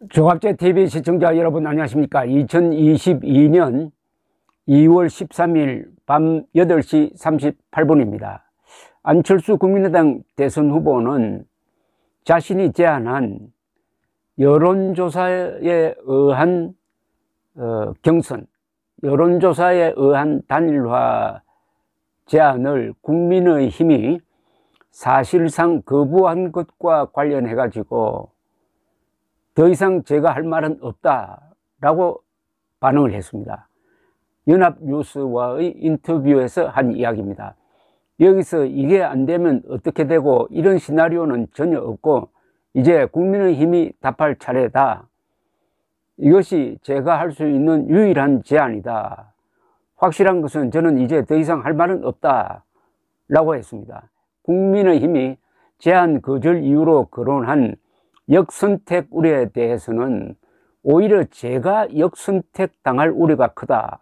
조갑제 TV 시청자 여러분 안녕하십니까. 2022년 2월 13일 밤 8시 38분입니다. 안철수 국민의당 대선 후보는 자신이 제안한 여론조사에 의한 경선, 여론조사에 의한 단일화 제안을 국민의힘이 사실상 거부한 것과 관련해 가지고 더 이상 제가 할 말은 없다라고 반응을 했습니다. 연합뉴스와의 인터뷰에서 한 이야기입니다. 여기서 이게 안 되면 어떻게 되고 이런 시나리오는 전혀 없고 이제 국민의힘이 답할 차례다. 이것이 제가 할 수 있는 유일한 제안이다. 확실한 것은 저는 이제 더 이상 할 말은 없다 라고 했습니다. 국민의힘이 제안 거절 이유로 거론한 역선택 우려에 대해서는 오히려 제가 역선택 당할 우려가 크다.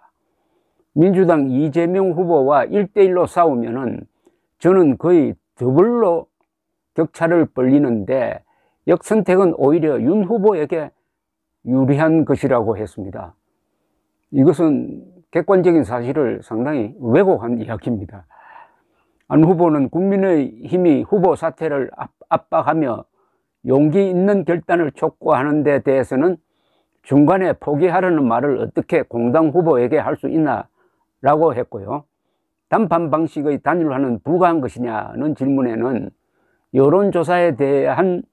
민주당 이재명 후보와 1대1로 싸우면은 저는 거의 더블로 격차를 벌리는데 역선택은 오히려 윤 후보에게 유리한 것이라고 했습니다. 이것은 객관적인 사실을 상당히 왜곡한 이야기입니다. 안 후보는 국민의힘이 후보 사퇴를 압박하며 용기 있는 결단을 촉구하는 데 대해서는 중간에 포기하라는 말을 어떻게 공당 후보에게 할 수 있나 라고 했고요. 단판 방식의 단일화는 불가한 것이냐는 질문에는 여론조사에 대한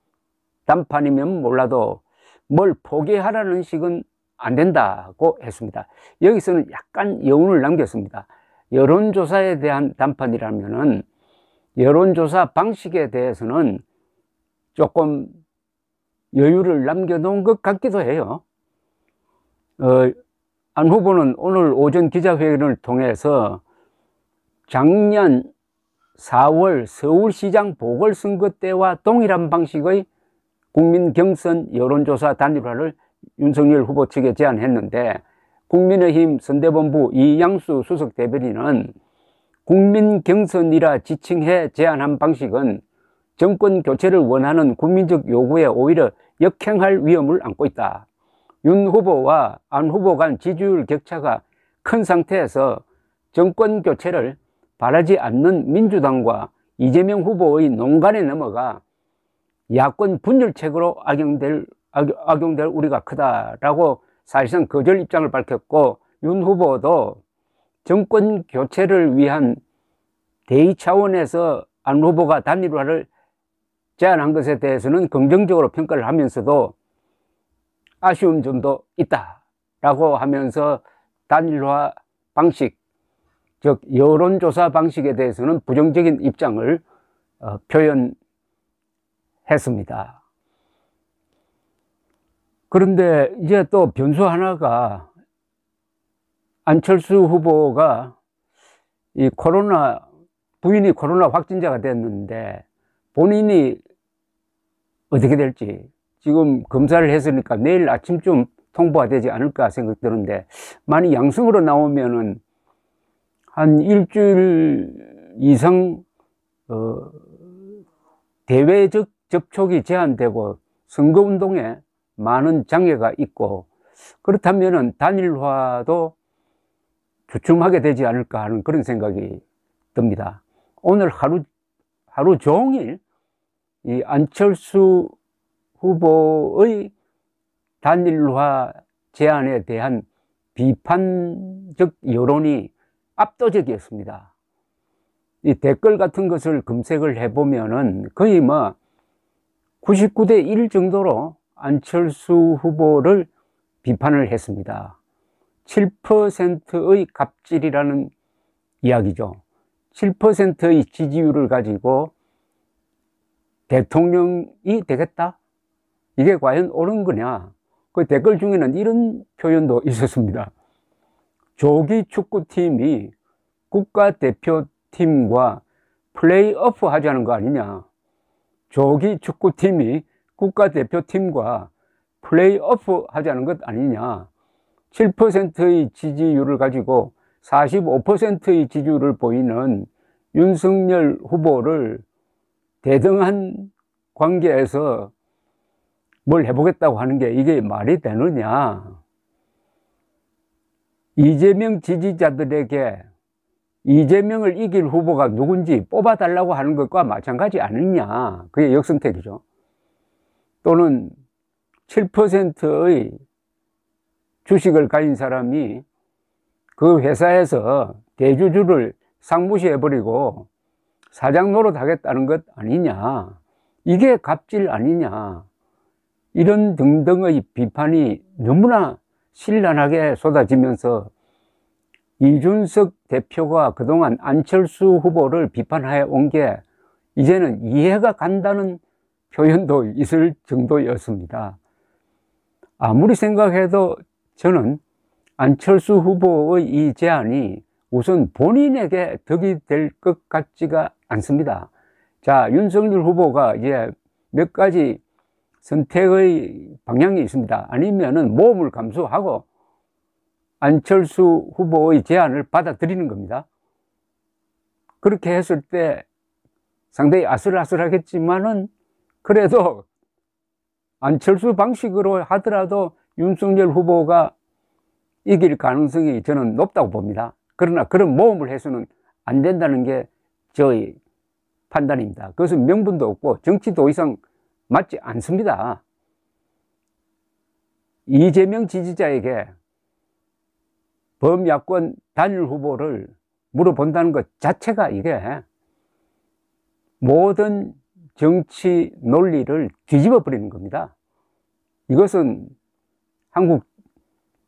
단판이면 몰라도 뭘 포기하라는 식은 안 된다고 했습니다. 여기서는 약간 여운을 남겼습니다. 여론조사에 대한 단판이라면은 여론조사 방식에 대해서는 조금 여유를 남겨놓은 것 같기도 해요. 안 후보는 오늘 오전 기자회견을 통해서 작년 4월 서울시장 보궐선거 때와 동일한 방식의 국민경선 여론조사 단일화를 윤석열 후보 측에 제안했는데 국민의힘 선대본부 이양수 수석 대변인은 국민경선이라 지칭해 제안한 방식은 정권 교체를 원하는 국민적 요구에 오히려 역행할 위험을 안고 있다. 윤 후보와 안 후보 간 지지율 격차가 큰 상태에서 정권 교체를 바라지 않는 민주당과 이재명 후보의 농간에 넘어가 야권 분열책으로 악용될 우려가 크다라고 사실상 거절 입장을 밝혔고 윤 후보도 정권 교체를 위한 대의 차원에서 안 후보가 단일화를 제안한 것에 대해서는 긍정적으로 평가를 하면서도 아쉬운 점도 있다라고 하면서 단일화 방식, 즉 여론조사 방식에 대해서는 부정적인 입장을 표현했습니다. 그런데 이제 또 변수 하나가 안철수 후보가 부인이 코로나 확진자가 됐는데 본인이 어떻게 될지 지금 검사를 했으니까 내일 아침쯤 통보가 되지 않을까 생각 드는데 만약 양성으로 나오면은 한 일주일 이상 대외적 접촉이 제한되고 선거운동에 많은 장애가 있고 그렇다면은 단일화도 주춤하게 되지 않을까 하는 그런 생각이 듭니다. 오늘 하루 종일 이 안철수 후보의 단일화 제안에 대한 비판적 여론이 압도적이었습니다. 이 댓글 같은 것을 검색을 해보면은 거의 99대 1 정도로 안철수 후보를 비판을 했습니다. 7%의 갑질이라는 이야기죠. 7%의 지지율을 가지고 대통령이 되겠다? 이게 과연 옳은 거냐? 그 댓글 중에는 이런 표현도 있었습니다. 조기 축구팀이 국가대표팀과 플레이오프 하자는 거 아니냐? 조기 축구팀이 국가대표팀과 플레이오프 하자는 것 아니냐? 7%의 지지율을 가지고 45%의 지지율을 보이는 윤석열 후보를 대등한 관계에서 뭘 해보겠다고 하는 게 이게 말이 되느냐. 이재명 지지자들에게 이재명을 이길 후보가 누군지 뽑아달라고 하는 것과 마찬가지 아니냐. 그게 역선택이죠. 또는 7%의 주식을 가진 사람이 그 회사에서 대주주를 상무시해버리고 사장 노릇 하겠다는 것 아니냐. 이게 갑질 아니냐. 이런 등등의 비판이 너무나 신랄하게 쏟아지면서 이준석 대표가 그동안 안철수 후보를 비판해 온 게 이제는 이해가 간다는 표현도 있을 정도였습니다. 아무리 생각해도 저는 안철수 후보의 이 제안이 우선 본인에게 덕이 될 것 같지가 않습니다. 자, 윤석열 후보가 이제 몇 가지 선택의 방향이 있습니다. 아니면은 모험을 감수하고 안철수 후보의 제안을 받아들이는 겁니다. 그렇게 했을 때 상당히 아슬아슬하겠지만은 그래도 안철수 방식으로 하더라도 윤석열 후보가 이길 가능성이 저는 높다고 봅니다. 그러나 그런 모험을 해서는 안 된다는 게 저의 판단입니다. 그것은 명분도 없고 정치도 이상 맞지 않습니다. 이재명 지지자에게 범야권 단일 후보를 물어본다는 것 자체가 이게 모든 정치 논리를 뒤집어 버리는 겁니다. 이것은 한국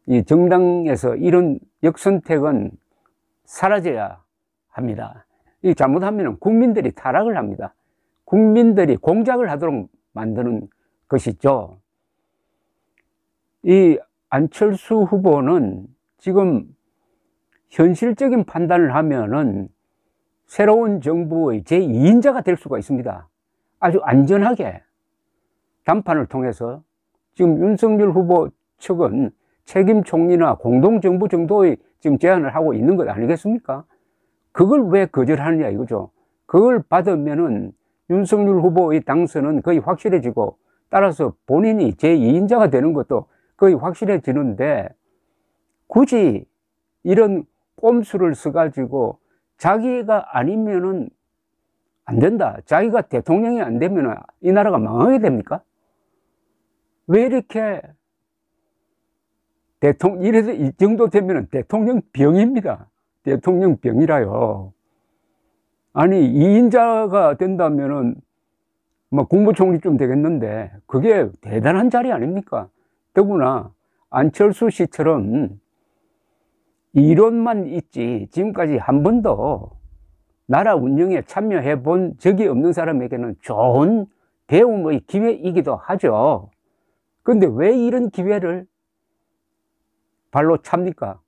이 정당에서 이런 역선택은 사라져야 합니다. 이 잘못하면 국민들이 타락을 합니다. 국민들이 공작을 하도록 만드는 것이죠. 이 안철수 후보는 지금 현실적인 판단을 하면은 새로운 정부의 제2인자가 될 수가 있습니다. 아주 안전하게 담판을 통해서 지금 윤석열 후보 측은 책임 총리나 공동정부 정도의 지금 제안을 하고 있는 것 아니겠습니까? 그걸 왜 거절하느냐 이거죠. 그걸 받으면은 윤석열 후보의 당선은 거의 확실해지고 따라서 본인이 제2인자가 되는 것도 거의 확실해지는데 굳이 이런 꼼수를 써가지고 자기가 아니면은 안 된다. 자기가 대통령이 안 되면 이 나라가 망하게 됩니까? 왜 이렇게 이래서 이 정도 되면 대통령병입니다. 대통령병이라요. 아니, 2인자가 된다면은 뭐 국무총리쯤 되겠는데 그게 대단한 자리 아닙니까? 더구나 안철수 씨처럼 이론만 있지 지금까지 한 번도 나라 운영에 참여해 본 적이 없는 사람에게는 좋은 배움의 기회이기도 하죠. 그런데 왜 이런 기회를 발로 찹니까?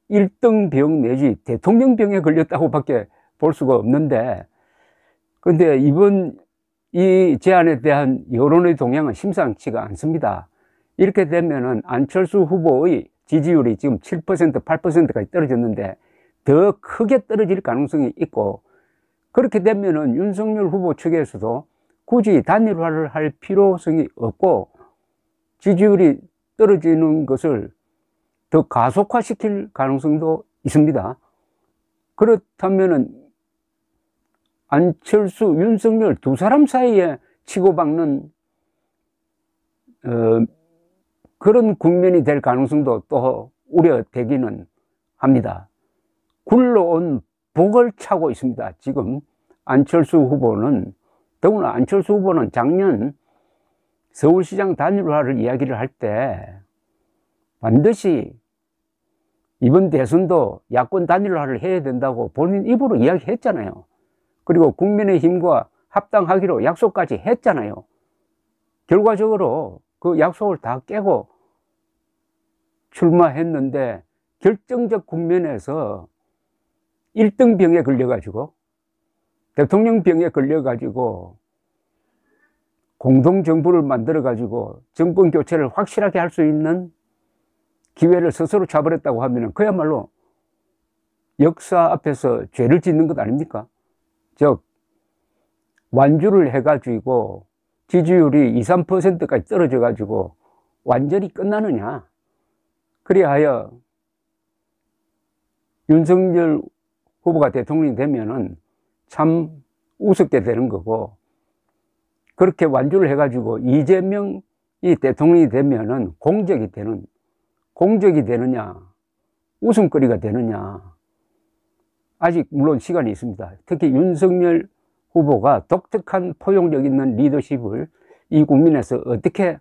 1등병 내지 대통령병에 걸렸다고 밖에 볼 수가 없는데, 그런데 이번 이 제안에 대한 여론의 동향은 심상치가 않습니다. 이렇게 되면은 안철수 후보의 지지율이 지금 7%, 8%까지 떨어졌는데 더 크게 떨어질 가능성이 있고, 그렇게 되면은 윤석열 후보 측에서도 굳이 단일화를 할 필요성이 없고 지지율이 떨어지는 것을 더 가속화시킬 가능성도 있습니다. 그렇다면은 안철수, 윤석열 두 사람 사이에 치고받는 그런 국면이 될 가능성도 또 우려되기는 합니다. 굴러온 복을 차고 있습니다. 지금 안철수 후보는, 더구나 안철수 후보는 작년 서울시장 단일화를 이야기를 할 때 반드시 이번 대선도 야권 단일화를 해야 된다고 본인 입으로 이야기했잖아요. 그리고 국민의힘과 합당하기로 약속까지 했잖아요. 결과적으로 그 약속을 다 깨고 출마했는데 결정적 국면에서 1등병에 걸려가지고 대통령병에 걸려가지고 공동정부를 만들어가지고 정권 교체를 확실하게 할 수 있는 기회를 스스로 잡아버렸다고 하면 그야말로 역사 앞에서 죄를 짓는 것 아닙니까? 즉 완주를 해가지고 지지율이 2, 3%까지 떨어져 가지고 완전히 끝나느냐. 그리하여 윤석열 후보가 대통령이 되면은 참 우습게 되는 거고, 그렇게 완주를 해가지고 이재명이 대통령이 되면은 공적이 되느냐, 웃음거리가 되느냐. 아직 물론 시간이 있습니다. 특히 윤석열 후보가 독특한 포용력 있는 리더십을 이 국민에서 어떻게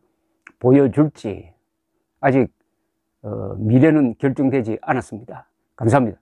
보여줄지 아직 미래는 결정되지 않았습니다. 감사합니다.